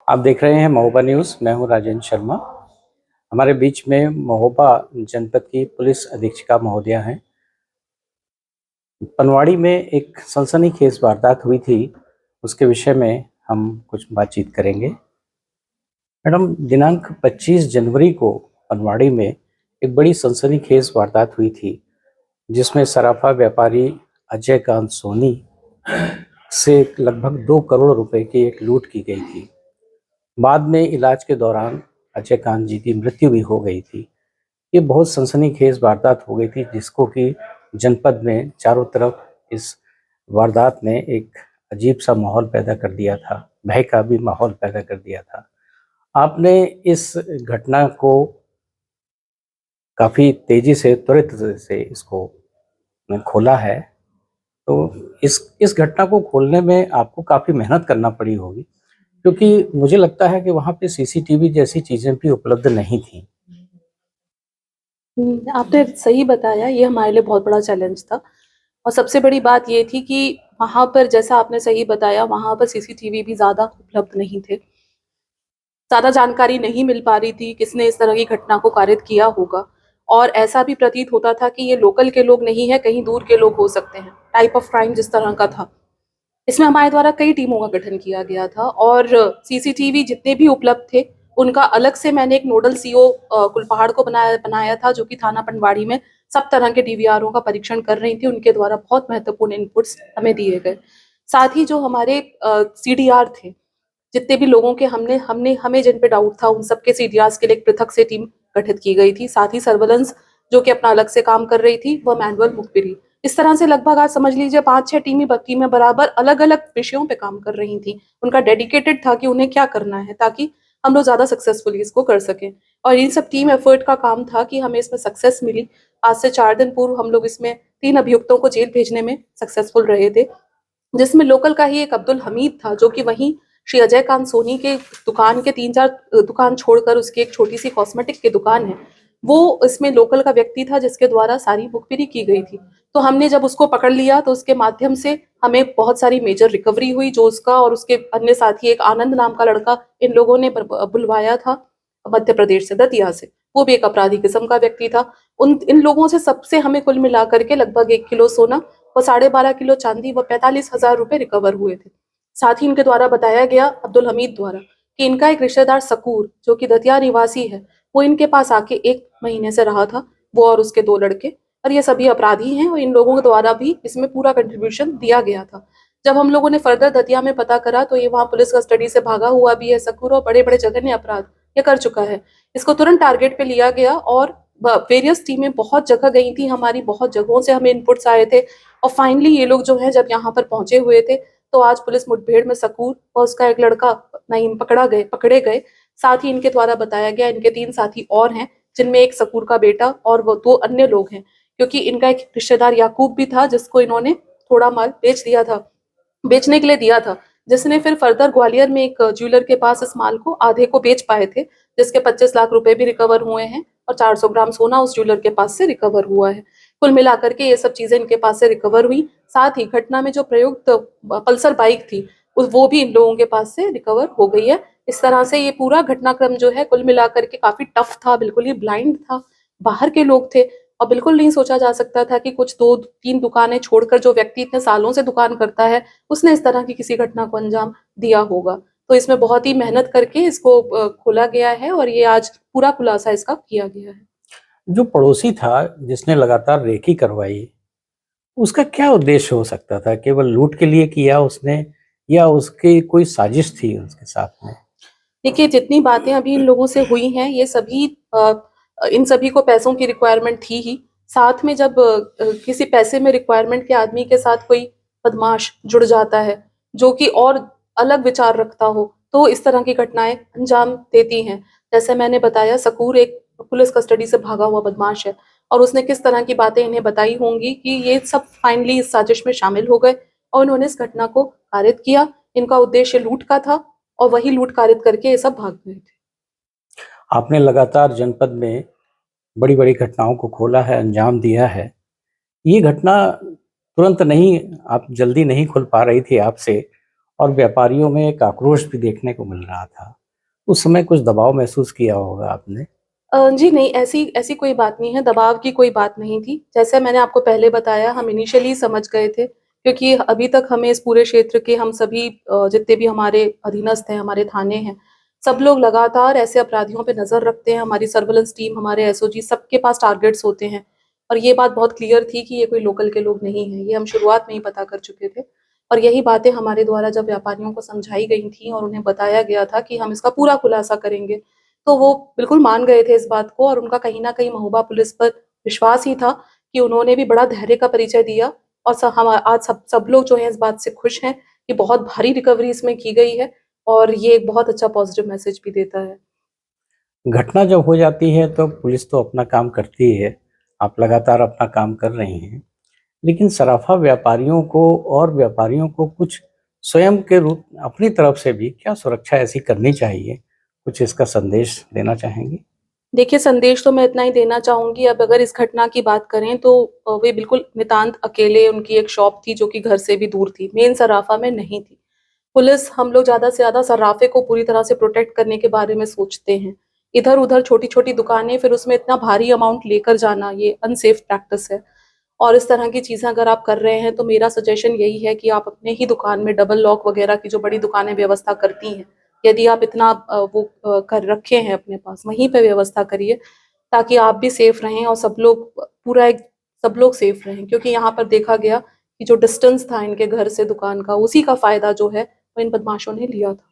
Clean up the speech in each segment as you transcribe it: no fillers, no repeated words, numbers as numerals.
आप देख रहे हैं महोबा न्यूज़। मैं हूं राजेंद्र शर्मा। हमारे बीच में महोबा जनपद की पुलिस अधीक्षिका महोदया हैं। पनवाड़ी में एक सनसनीखेज वारदात हुई थी, उसके विषय में हम कुछ बातचीत करेंगे। मैडम, दिनांक 25 जनवरी को पनवाड़ी में एक बड़ी सनसनीखेज वारदात हुई थी, जिसमें सराफा व्यापारी अजय कांत सोनी से लगभग 2 करोड़ रुपए की एक लूट की गई थी। बाद में इलाज के दौरान अजय कांत जी की मृत्यु भी हो गई थी। ये बहुत सनसनीखेज वारदात हो गई थी, जिसको कि जनपद में चारों तरफ इस वारदात ने एक अजीब सा माहौल पैदा कर दिया था, भय का भी माहौल पैदा कर दिया था। आपने इस घटना को काफ़ी तेज़ी से, त्वरित से इसको खोला है। तो इस घटना को खोलने में आपको काफ़ी मेहनत करना पड़ी होगी, क्योंकि मुझे लगता है कि वहाँ पे सीसीटीवी जैसी चीज़ें भी उपलब्ध नहीं थीं। आपने सही बताया, ये हमारे लिए बहुत बड़ा चैलेंज था। और सबसे बड़ी बात ये थी कि वहाँ पर, जैसा आपने सही बताया, वहाँ पर सीसीटीवी भी ज़्यादा उपलब्ध नहीं थे। ज़्यादा जानकारी नहीं मिल पा रही थी किसने इस तरह की घटना को कारित किया होगा। और ऐसा भी प्रतीत होता था कि ये लोकल के लोग नहीं है, कहीं दूर के लोग हो सकते हैं। टाइप ऑफ क्राइम जिस तरह का था, इसमें हमारे द्वारा कई टीमों का गठन किया गया था। और सीसीटीवी जितने भी उपलब्ध थे, उनका अलग से मैंने एक नोडल सीओ कुलपहाड़ को बनाया था, जो कि थाना पनवाड़ी में सब तरह के डीवीआरों का परीक्षण कर रही थी। उनके द्वारा बहुत महत्वपूर्ण इनपुट्स हमें दिए गए। साथ ही जो हमारे सीडीआर थे, जितने भी लोगों के हमने हमने हमें जिन पे डाउट था, उन सबके सीडीआर्स के लिए एक पृथक से टीम गठित की गई थी। साथ ही सर्वेलेंस जो कि अपना अलग से काम कर रही थी, वह मैनुअल मुखबिरी। इस तरह से लगभग आज समझ लीजिए 5-6 टीमें बराबर अलग अलग विषयों पे काम कर रही थी। उनका डेडिकेटेड था कि उन्हें क्या करना है, ताकि हम लोग ज्यादा सक्सेसफुली इसको कर सकें। और इन सब टीम एफर्ट का काम था कि हमें इसमें सक्सेस मिली। आज से 4 दिन पूर्व हम लोग इसमें 3 अभियुक्तों को जेल भेजने में सक्सेसफुल रहे थे, जिसमें लोकल का ही एक अब्दुल हमीद था, जो कि वहीं श्री अजय कांत सोनी के दुकान के 3-4 दुकान छोड़कर उसकी एक छोटी सी कॉस्मेटिक की दुकान है, वो इसमें लोकल का व्यक्ति था, जिसके द्वारा सारी मुखबिरी की गई थी। तो हमने जब उसको पकड़ लिया, तो उसके माध्यम से हमें बहुत सारी मेजर रिकवरी हुई, जो उसका और उसके अन्य साथी एक आनंद नाम का लड़का इन लोगों ने बुलवाया था मध्य प्रदेश से, दतिया से। वो भी एक अपराधी किस्म का व्यक्ति था। उन इन लोगों से सबसे हमें कुल मिलाकर के लगभग 1 किलो सोना व 12.5 किलो चांदी व 45,000 रुपए रिकवर हुए थे। साथ ही इनके द्वारा बताया गया, अब्दुल हमीद द्वारा, कि इनका एक रिश्तेदार सकूर, जो कि दतिया निवासी है, वो इनके पास आके 1 महीने से रहा था, वो और उसके 2 लड़के। और ये सभी अपराधी हैं, और इन लोगों के द्वारा भी इसमें पूरा कंट्रीब्यूशन दिया गया था। जब हम लोगों ने फर्दर दतिया में पता करा, तो ये वहाँ पुलिस कस्टडी से भागा हुआ भी है सकूर, और बड़े बड़े जघन्य अपराध ये कर चुका है। इसको तुरंत टारगेट पे लिया गया, और वेरियस टीमें बहुत जगह गई थी हमारी, बहुत जगहों से हमें इनपुट्स आए थे। और फाइनली ये लोग जो है जब यहाँ पर पहुंचे हुए थे, तो आज पुलिस मुठभेड़ में सकूर और उसका एक लड़का नईम पकड़े गए। साथ ही इनके द्वारा बताया गया, इनके 3 साथी और हैं, जिनमें एक सकूर का बेटा और वो 2 अन्य लोग हैं, क्योंकि इनका एक रिश्तेदार याकूब भी था, जिसको इन्होंने थोड़ा माल बेचने के लिए दिया था, जिसने फिर फर्दर ग्वालियर में एक ज्वेलर के पास इस माल को आधे को बेच पाए थे, जिसके 25 लाख रुपए भी रिकवर हुए हैं, और 400 ग्राम सोना उस ज्वेलर के पास से रिकवर हुआ है। कुल मिलाकर के ये सब चीजें इनके पास से रिकवर हुई। साथ ही घटना में जो प्रयुक्त पल्सर बाइक थी, वो भी इन लोगों के पास से रिकवर हो गई है। इस तरह से ये पूरा घटनाक्रम जो है कुल मिलाकर के काफी टफ था, बिल्कुल ही ब्लाइंड था। बाहर के लोग थे, और बिल्कुल नहीं सोचा जा सकता था कि कुछ 2-3 दुकानें छोड़कर जो व्यक्ति इतने सालों से दुकान करता है, उसने इस तरह की किसी घटना को अंजाम दिया होगा। तो इसमें बहुत ही मेहनत करके इसको खोला गया है, और ये आज पूरा खुलासा इसका किया गया है। जो पड़ोसी था जिसने लगातार रेकी करवाई, उसका क्या उद्देश्य हो सकता था? केवल लूट के लिए किया उसने, या उसकी कोई साजिश थी उसके साथ में? देखिए, जितनी बातें अभी इन लोगों से हुई हैं, ये सभी इन सभी को पैसों की रिक्वायरमेंट थी ही। साथ में जब किसी पैसे में रिक्वायरमेंट के आदमी के साथ कोई बदमाश जुड़ जाता है, जो कि और अलग विचार रखता हो, तो इस तरह की घटनाएं अंजाम देती हैं। जैसे मैंने बताया, सकूर एक पुलिस कस्टडी से भागा हुआ बदमाश है, और उसने किस तरह की बातें इन्हें बताई होंगी कि ये सब फाइनली इस साजिश में शामिल हो गए, और उन्होंने इस घटना को कारित किया। इनका उद्देश्य लूट का था, और वही लूट कारित करके ये सब भाग गए थे। आपने लगातार जनपद में बड़ी-बड़ी घटनाओं को खोला है, अंजाम दिया है। ये घटना तुरंत नहीं, आप जल्दी नहीं खुल पा रही थी आपसे, और व्यापारियों में एक आक्रोश भी देखने को मिल रहा था। उस समय कुछ दबाव महसूस किया होगा आपने? जी नहीं, ऐसी ऐसी कोई बात नहीं है, दबाव की कोई बात नहीं थी। जैसे मैंने आपको पहले बताया, हम इनिशियली समझ गए थे, क्योंकि अभी तक हमें इस पूरे क्षेत्र के हम सभी जितने भी हमारे अधीनस्थ हैं, हमारे थाने हैं, सब लोग लगातार ऐसे अपराधियों पे नज़र रखते हैं। हमारी सर्विलेंस टीम, हमारे एसओजी, सबके पास टारगेट्स होते हैं और ये बात बहुत क्लियर थी कि ये कोई लोकल के लोग नहीं हैं। ये हम शुरुआत में ही पता कर चुके थे और यही बातें हमारे द्वारा जब व्यापारियों को समझाई गई थी और उन्हें बताया गया था कि हम इसका पूरा खुलासा करेंगे, तो वो बिल्कुल मान गए थे इस बात को और उनका कहीं न कहीं महोबा पुलिस पर विश्वास ही था कि उन्होंने भी बड़ा धैर्य का परिचय दिया और हम आज सब लोग जो हैं इस बात से खुश हैं कि बहुत भारी रिकवरी इसमें की गई है और ये एक बहुत अच्छा पॉजिटिव मैसेज भी देता है। घटना जब हो जाती है तो पुलिस तो अपना काम करती ही है, आप लगातार अपना काम कर रही हैं। लेकिन सराफा व्यापारियों को और व्यापारियों को कुछ स्वयं के रूप अपनी तरफ से भी क्या सुरक्षा ऐसी करनी चाहिए? कुछ इसका संदेश देना चाहेंगी? देखिए, संदेश तो मैं इतना ही देना चाहूँगी, अब अगर इस घटना की बात करें तो वे बिल्कुल नितांत अकेले, उनकी एक शॉप थी जो कि घर से भी दूर थी, मेन सराफा में नहीं थी। पुलिस, हम लोग ज़्यादा से ज़्यादा सर्राफे को पूरी तरह से प्रोटेक्ट करने के बारे में सोचते हैं। इधर-उधर छोटी-छोटी दुकानें, फिर उसमें इतना भारी अमाउंट लेकर जाना, ये अनसेफ प्रैक्टिस है और इस तरह की चीज़ें अगर आप कर रहे हैं, तो मेरा सजेशन यही है कि आप अपने ही दुकान में डबल लॉक वगैरह की जो बड़ी दुकानें व्यवस्था करती हैं, यदि आप इतना कर रखे हैं अपने पास, वहीं पे व्यवस्था करिए, ताकि आप भी सेफ रहें और सब लोग सेफ रहें। क्योंकि यहाँ पर देखा गया कि जो डिस्टेंस था इनके घर से दुकान का, उसी का फ़ायदा जो है, वो इन बदमाशों ने लिया था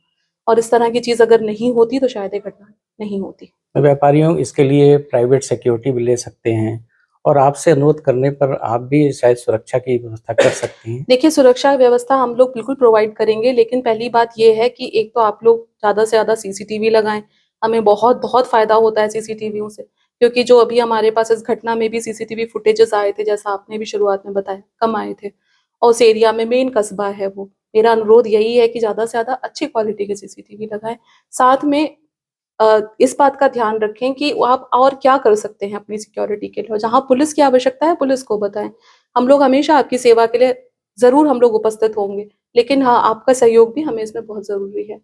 और इस तरह की चीज़ अगर नहीं होती, तो शायद ये घटना नहीं होती। व्यापारियों इसके लिए प्राइवेट सिक्योरिटी भी ले सकते हैं और आपसे अनुरोध करने पर आप भी शायद सुरक्षा की व्यवस्था कर सकती हैं। देखिए, सुरक्षा व्यवस्था हम लोग बिल्कुल प्रोवाइड करेंगे, लेकिन पहली बात ये है कि एक तो आप लोग ज़्यादा से ज़्यादा सीसीटीवी लगाएँ। हमें बहुत फ़ायदा होता है सीसीटीवियों से, क्योंकि जो अभी हमारे पास इस घटना में भी सीसीटीवी फुटेजेस आए थे, जैसा आपने भी शुरुआत में बताया, कम आए थे और उस एरिया में मेन कस्बा है वो। मेरा अनुरोध यही है कि ज़्यादा से ज़्यादा अच्छी क्वालिटी के सीसीटीवी लगाएँ। साथ में इस बात का ध्यान रखें कि आप और क्या कर सकते हैं अपनी सिक्योरिटी के लिए और जहाँ पुलिस की आवश्यकता है, पुलिस को बताएँ। हम लोग हमेशा आपकी सेवा के लिए ज़रूर हम लोग उपस्थित होंगे, लेकिन हाँ, आपका सहयोग भी हमें इसमें बहुत ज़रूरी है।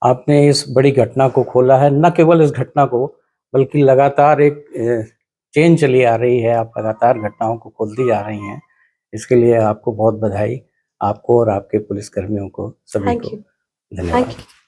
आपने इस बड़ी घटना को खोला है, न केवल इस घटना को बल्कि लगातार एक चेन चली आ रही है, आप लगातार घटनाओं को खोलती जा रही हैं। इसके लिए आपको बहुत बधाई, आपको और आपके पुलिसकर्मियों को, सभी थैंक को यू। थैंक धन्यवाद। यू।